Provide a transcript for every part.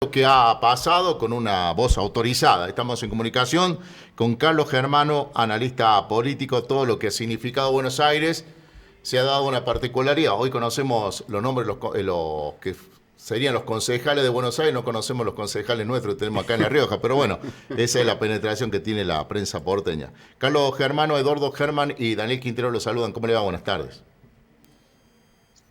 Lo que ha pasado con una voz autorizada. Estamos en comunicación con Carlos Germano, analista político, todo lo que ha significado Buenos Aires. Se ha dado una particularidad. Hoy conocemos los nombres de los que serían los concejales de Buenos Aires, no conocemos los concejales nuestros que tenemos acá en La Rioja, pero bueno, esa es la penetración que tiene la prensa porteña. Carlos Germano, Eduardo Germán y Daniel Quintero los saludan. ¿Cómo le va? Buenas tardes.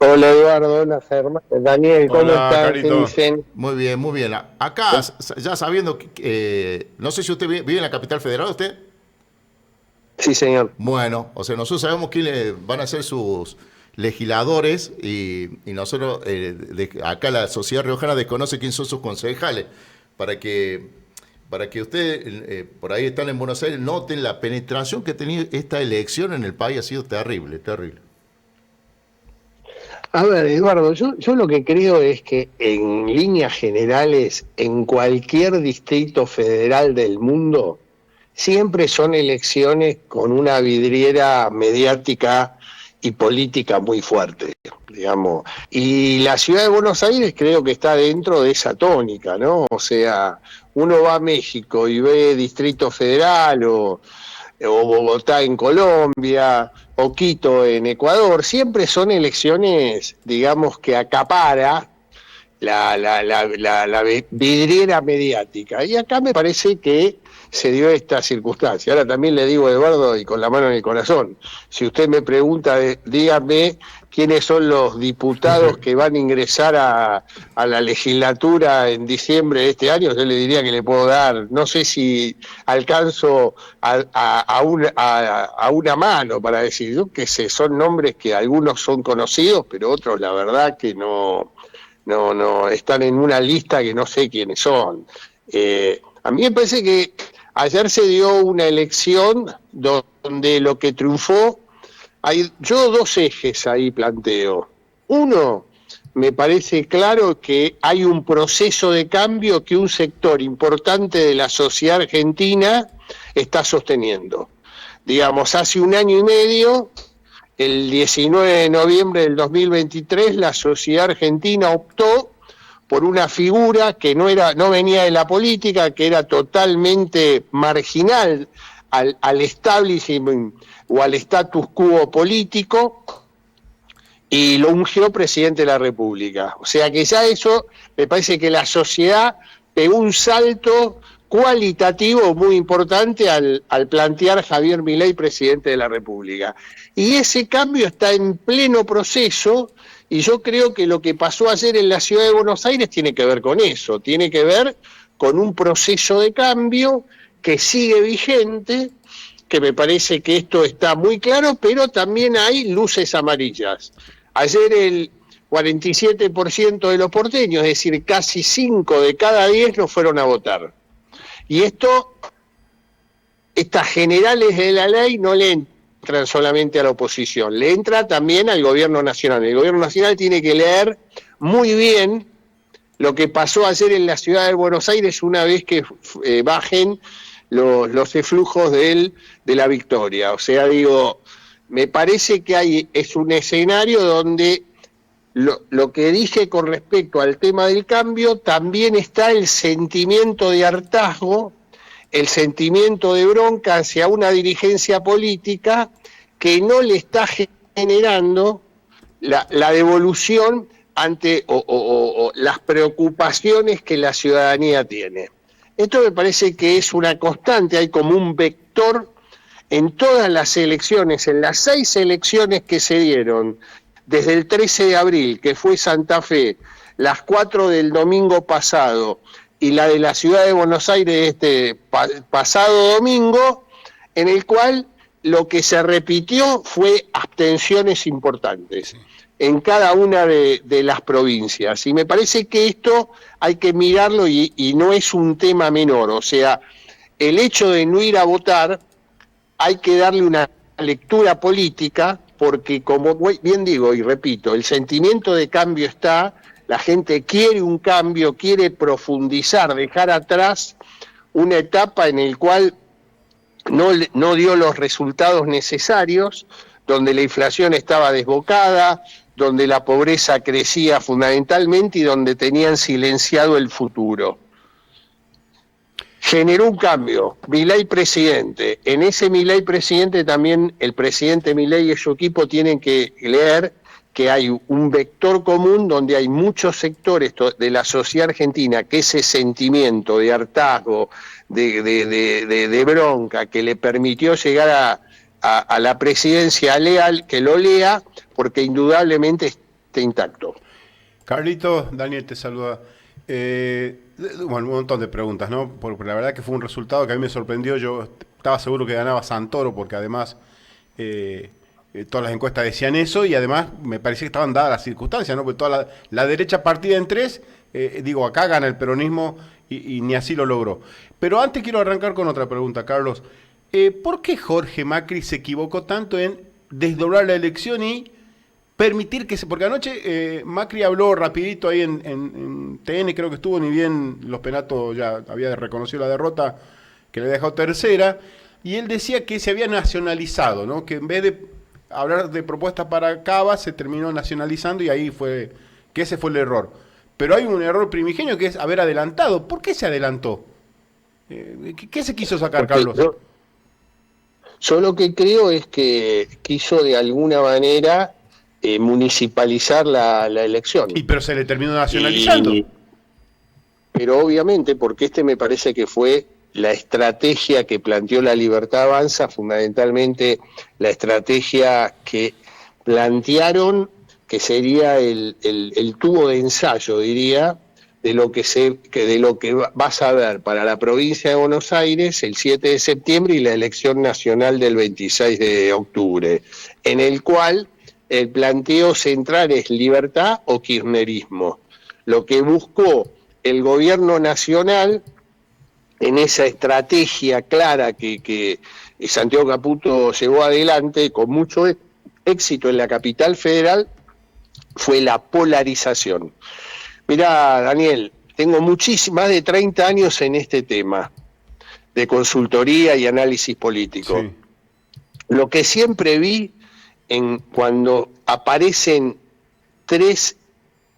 Hola Eduardo, hola Germán. Daniel, ¿cómo Hola, están? ¿Qué Carito. dicen? Muy bien, muy bien. Acá, ya sabiendo que, no sé si usted vive en la capital federal, ¿usted? Sí, señor. Bueno, o sea, nosotros sabemos quiénes van a ser sus legisladores y nosotros, acá la sociedad riojana desconoce quiénes son sus concejales, para que, para que ustedes, por ahí están en Buenos Aires, noten la penetración que ha tenido esta elección en el país, ha sido terrible, terrible. A ver, Eduardo, yo lo que creo es que en líneas generales, en cualquier distrito federal del mundo, siempre son elecciones con una vidriera mediática y política muy fuerte, digamos. Y la ciudad de Buenos Aires creo que está dentro de esa tónica, ¿no? O sea, uno va a México y ve Distrito Federal o Bogotá en Colombia, o Quito en Ecuador, siempre son elecciones, digamos, que acapara la vidriera mediática. Y acá me parece que se dio esta circunstancia. Ahora también le digo a Eduardo, y con la mano en el corazón, si usted me pregunta, dígame quiénes son los diputados que van a ingresar a la legislatura en diciembre de este año, yo le diría que le puedo dar, no sé si alcanzo a una mano para decir, yo que sé, son nombres que algunos son conocidos, pero otros la verdad que no, están en una lista que no sé quiénes son. A mí me parece que ayer se dio una elección donde lo que triunfó, yo dos ejes ahí planteo. Uno, me parece claro que hay un proceso de cambio que un sector importante de la sociedad argentina está sosteniendo. Digamos, hace un año y medio, el 19 de noviembre del 2023, la sociedad argentina optó por una figura que no venía de la política, que era totalmente marginal al establishment o al status quo político, y lo ungió presidente de la República. O sea que ya eso, me parece que la sociedad pegó un salto cualitativo muy importante al plantear Javier Milei presidente de la República. Y ese cambio está en pleno proceso, y yo creo que lo que pasó ayer en la ciudad de Buenos Aires tiene que ver con eso, tiene que ver con un proceso de cambio que sigue vigente, que me parece que esto está muy claro, pero también hay luces amarillas. Ayer el 47% de los porteños, es decir, casi 5 de cada 10 no fueron a votar. Y estas generales de la ley no le entran solamente a la oposición, le entra también al gobierno nacional. El gobierno nacional tiene que leer muy bien lo que pasó ayer en la ciudad de Buenos Aires una vez que bajen los eflujos de la victoria. O sea, digo, me parece que es un escenario donde lo que dije con respecto al tema del cambio, también está el sentimiento de hartazgo, el sentimiento de bronca hacia una dirigencia política que no le está generando la devolución ante o las preocupaciones que la ciudadanía tiene. Esto me parece que es una constante, hay como un vector en todas las elecciones, en las 6 elecciones que se dieron, desde el 13 de abril, que fue Santa Fe, las 4 del domingo pasado y la de la ciudad de Buenos Aires pasado domingo, en el cual lo que se repitió fue abstenciones importantes en cada una de las provincias. Y me parece que esto hay que mirarlo y no es un tema menor. O sea, el hecho de no ir a votar hay que darle una lectura política, porque como bien digo y repito, el sentimiento de cambio está, la gente quiere un cambio, quiere profundizar, dejar atrás una etapa en la cual no dio los resultados necesarios, donde la inflación estaba desbocada, donde la pobreza crecía fundamentalmente y donde tenían silenciado el futuro. Generó un cambio, Milei presidente. En ese Milei presidente también el presidente Milei y su equipo tienen que leer que hay un vector común donde hay muchos sectores de la sociedad argentina que ese sentimiento de hartazgo, de bronca que le permitió llegar a la presidencia leal, que lo lea, porque indudablemente está intacto. Carlito, Daniel te saluda. Bueno, un montón de preguntas, ¿no? Porque la verdad que fue un resultado que a mí me sorprendió. Yo estaba seguro que ganaba Santoro, porque además todas las encuestas decían eso, y además me parecía que estaban dadas las circunstancias, ¿no? Porque toda la derecha partida en tres, digo, acá gana el peronismo y ni así lo logró. Pero antes quiero arrancar con otra pregunta, Carlos. ¿Por qué Jorge Macri se equivocó tanto en desdoblar la elección y permitir que porque anoche Macri habló rapidito ahí en TN, creo que estuvo, ni bien los Penatos ya había reconocido la derrota, que le había dejado tercera, y él decía que se había nacionalizado, ¿no? Que en vez de hablar de propuestas para Cava, se terminó nacionalizando, y ahí fue, que ese fue el error. Pero hay un error primigenio que es haber adelantado. ¿Por qué se adelantó? ¿Qué se quiso sacar, Porque Carlos? yo lo que creo es que quiso de alguna manera municipalizar la elección. Pero se le terminó nacionalizando. Pero obviamente, porque me parece que fue la estrategia que planteó La Libertad Avanza, fundamentalmente la estrategia que plantearon, que sería el tubo de ensayo, diría, de lo que vas a ver para la provincia de Buenos Aires el 7 de septiembre y la elección nacional del 26 de octubre, en el cual el planteo central es libertad o kirchnerismo. Lo que buscó el gobierno nacional en esa estrategia clara que Santiago Caputo llevó adelante con mucho éxito en la capital federal fue la polarización. Mirá, Daniel, tengo más de 30 años en este tema de consultoría y análisis político. Sí. Lo que siempre vi cuando aparecen tres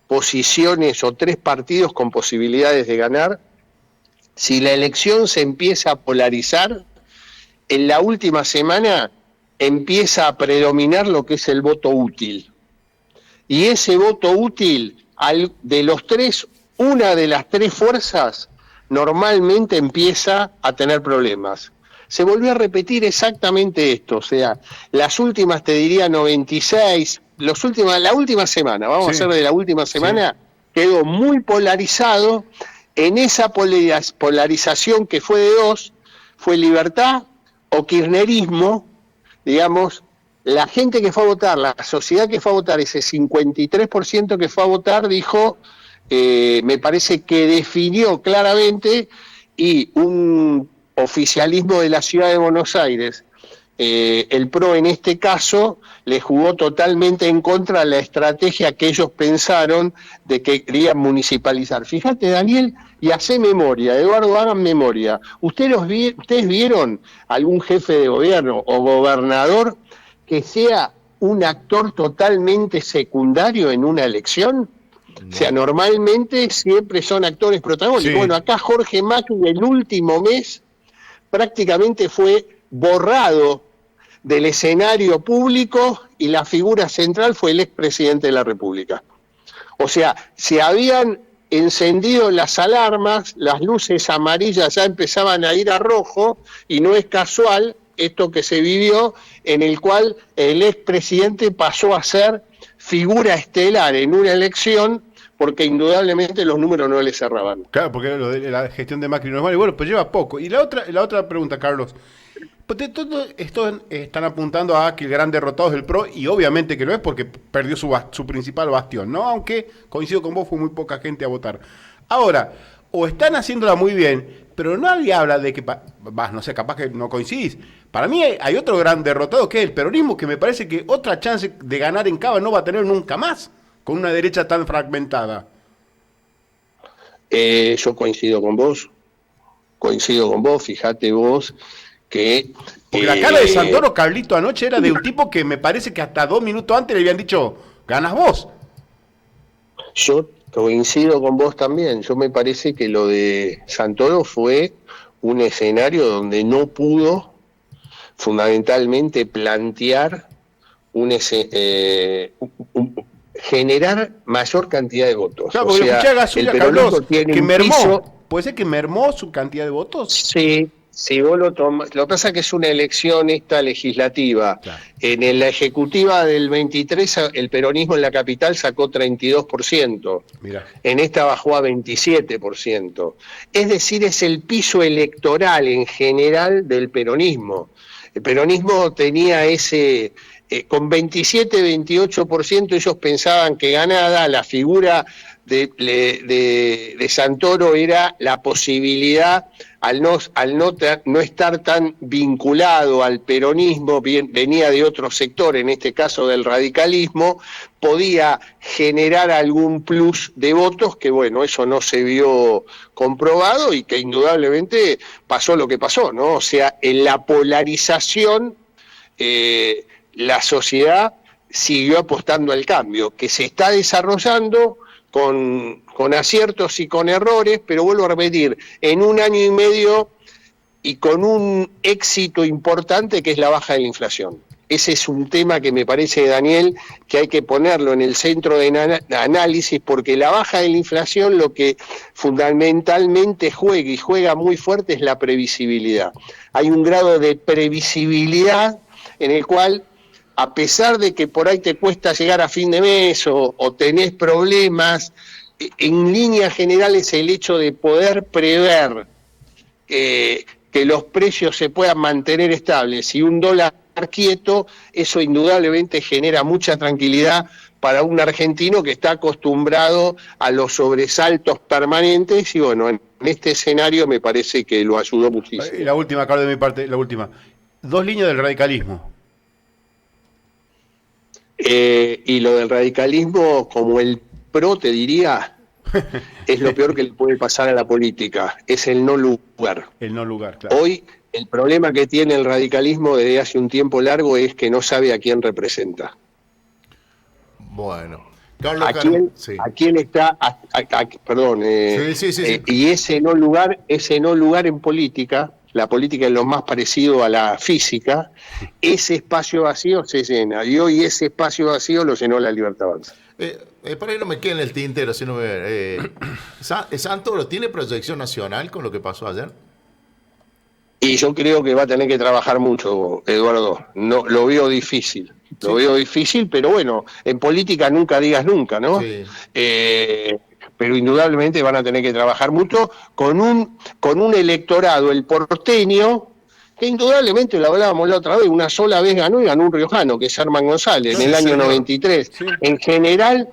posiciones o tres partidos con posibilidades de ganar, si la elección se empieza a polarizar, en la última semana empieza a predominar lo que es el voto útil. Y ese voto útil, de los tres, una de las tres fuerzas normalmente empieza a tener problemas. Se volvió a repetir exactamente esto, o sea, las últimas, te diría 96, la última semana, vamos a hacer de la última semana, quedó muy polarizado. En esa polarización que fue de dos, fue libertad o kirchnerismo, digamos, la gente que fue a votar, la sociedad que fue a votar, ese 53% que fue a votar, dijo, me parece que definió claramente, y un oficialismo de la ciudad de Buenos Aires, el PRO en este caso, le jugó totalmente en contra la estrategia que ellos pensaron de que querían municipalizar. Fíjate, Daniel, y hacé memoria, Eduardo, hagan memoria. ¿Ustedes vieron algún jefe de gobierno o gobernador que sea un actor totalmente secundario en una elección? No. O sea, normalmente siempre son actores protagónicos. Sí. Bueno, acá Jorge Macri el último mes prácticamente fue borrado del escenario público y la figura central fue el expresidente de la República. O sea, se habían encendido las alarmas, las luces amarillas ya empezaban a ir a rojo, y no es casual esto que se vivió, en el cual el expresidente pasó a ser figura estelar en una elección, porque indudablemente los números no le cerraban. Claro, porque lo de la gestión de Macri no es mal, y bueno, pues lleva poco. Y la otra pregunta, Carlos, pues todo esto están apuntando a que el gran derrotado es el PRO, y obviamente que lo es porque perdió su principal bastión, ¿no? Aunque, coincido con vos, fue muy poca gente a votar. Ahora, o están haciéndola muy bien, pero nadie habla de que, no sé, capaz que no coincidís. Para mí hay otro gran derrotado que es el peronismo, que me parece que otra chance de ganar en Cava no va a tener nunca más, con una derecha tan fragmentada. Yo coincido con vos, fíjate vos que... Porque la cara de Santoro, Carlito, anoche era de un tipo que me parece que hasta 2 minutos antes le habían dicho ganas vos. Yo coincido con vos también. Yo me parece que lo de Santoro fue un escenario donde no pudo fundamentalmente plantear generar mayor cantidad de votos. Claro, O porque sea, escuché a Gasulla que habló tiene que un mermó. piso. ¿Puede ser que mermó su cantidad de votos? Sí, si vos lo tomás. Lo que pasa es que es una elección esta legislativa. Claro. En la ejecutiva del 23, el peronismo en la capital sacó 32%. Mirá. En esta bajó a 27%. Es decir, es el piso electoral en general del peronismo. El peronismo tenía con 27-28% ellos pensaban que ganada la figura de Santoro era la posibilidad, al no estar tan vinculado al peronismo, venía de otro sector, en este caso del radicalismo, podía generar algún plus de votos, que bueno, eso no se vio comprobado y que indudablemente pasó lo que pasó, ¿no? O sea, en la polarización, la sociedad siguió apostando al cambio, que se está desarrollando con aciertos y con errores, pero vuelvo a repetir, en un año y medio y con un éxito importante que es la baja de la inflación. Ese es un tema que me parece, Daniel, que hay que ponerlo en el centro de análisis, porque la baja de la inflación lo que fundamentalmente juega, y juega muy fuerte, es la previsibilidad. Hay un grado de previsibilidad en el cual, a pesar de que por ahí te cuesta llegar a fin de mes o tenés problemas, en líneas generales el hecho de poder prever que los precios se puedan mantener estables y un dólar quieto, eso indudablemente genera mucha tranquilidad para un argentino que está acostumbrado a los sobresaltos permanentes y bueno, en este escenario me parece que lo ayudó muchísimo. La última, Carlos, de mi parte, la última. 2 líneas del radicalismo. Y lo del radicalismo, como el PRO, te diría, es lo peor que le puede pasar a la política, es el no lugar. El no lugar, claro. Hoy el problema que tiene el radicalismo desde hace un tiempo largo es que no sabe a quién representa. Bueno, Carlos, ¿A quién está? Perdón. Sí. Y ese no lugar en política, la política es lo más parecido a la física, ese espacio vacío se llena. Y hoy ese espacio vacío lo llenó la Libertad Avanza. Para que no me quede en el tintero, sino ¿Santoro tiene proyección nacional con lo que pasó ayer? Y yo creo que va a tener que trabajar mucho, Eduardo. No, lo veo difícil. Sí. Lo veo difícil, pero bueno, en política nunca digas nunca, ¿no? Sí. Pero indudablemente van a tener que trabajar mucho con un electorado, el porteño, que indudablemente, lo hablábamos la otra vez, una sola vez ganó y ganó un riojano, que es Herman González, en el año 93. Sí. En general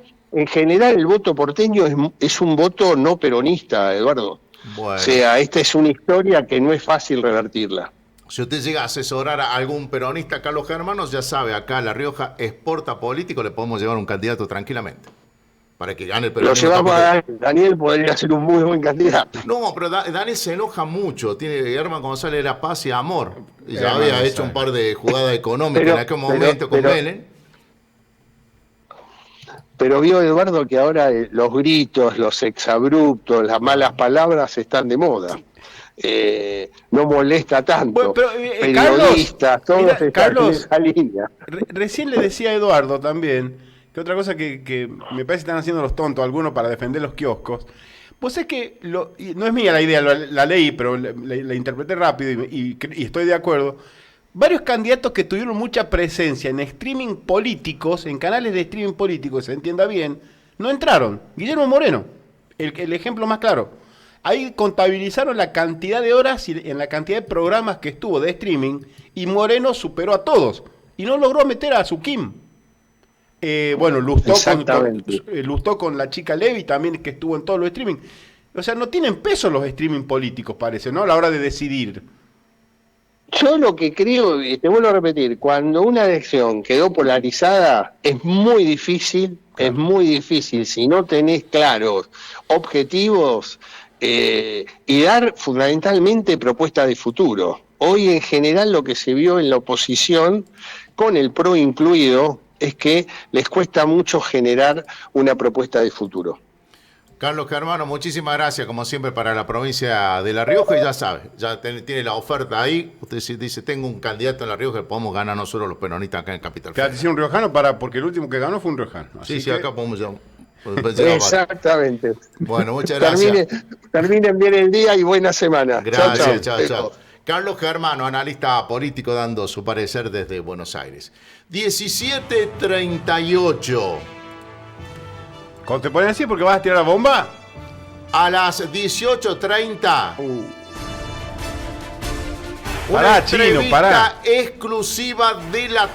el voto porteño es un voto no peronista, Eduardo. Bueno. O sea, esta es una historia que no es fácil revertirla. Si usted llega a asesorar a algún peronista, Carlos Germanos, ya sabe, acá La Rioja exporta político, le podemos llevar un candidato tranquilamente. Para que gane el peronismo. Lo llevamos a Daniel, podría ser un muy buen candidato. No, pero Daniel se enoja mucho. Herman González era paz y amor. Y ya había hecho un par de jugadas económicas en aquel momento con Menem. Pero vio, Eduardo, que ahora los gritos, los exabruptos, las malas palabras están de moda. No molesta tanto. Bueno, pero, periodistas, Carlos, todos Carlos, están en esa línea. Recién le decía a Eduardo también que otra cosa que me parece que están haciendo los tontos algunos para defender los kioscos. Pues es que, no es mía la idea, la leí, pero la interpreté rápido y estoy de acuerdo. Varios candidatos que tuvieron mucha presencia en streaming políticos, en canales de streaming políticos, se entienda bien, no entraron. Guillermo Moreno, el ejemplo más claro. Ahí contabilizaron la cantidad de horas y en la cantidad de programas que estuvo de streaming y Moreno superó a todos y no logró meter a su Kim. Bueno, Lustó con la chica Levy también, que estuvo en todos los streaming. O sea, no tienen peso los streaming políticos, parece, ¿no? A la hora de decidir. Yo lo que creo, y te vuelvo a repetir, cuando una elección quedó polarizada, es muy difícil, si no tenés claros objetivos y dar fundamentalmente propuestas de futuro. Hoy en general lo que se vio en la oposición, con el PRO incluido, es que les cuesta mucho generar una propuesta de futuro. Carlos Germano, muchísimas gracias, como siempre, para la provincia de La Rioja. Y ya sabe, ya tiene la oferta ahí. Usted dice, tengo un candidato en La Rioja que podemos ganar nosotros los peronistas acá en Capital Te Federal. decir un riojano porque el último que ganó fue un riojano. Sí, que... acá podemos llegar. Exactamente. Bueno, muchas gracias. Terminen bien el día y buena semana. Gracias, chao. Carlos Germano, analista político, dando su parecer desde Buenos Aires. 17:38. Cuando te ponen así porque vas a tirar la bomba. A las 18:30. Pará, Chino, pará. Exclusiva de la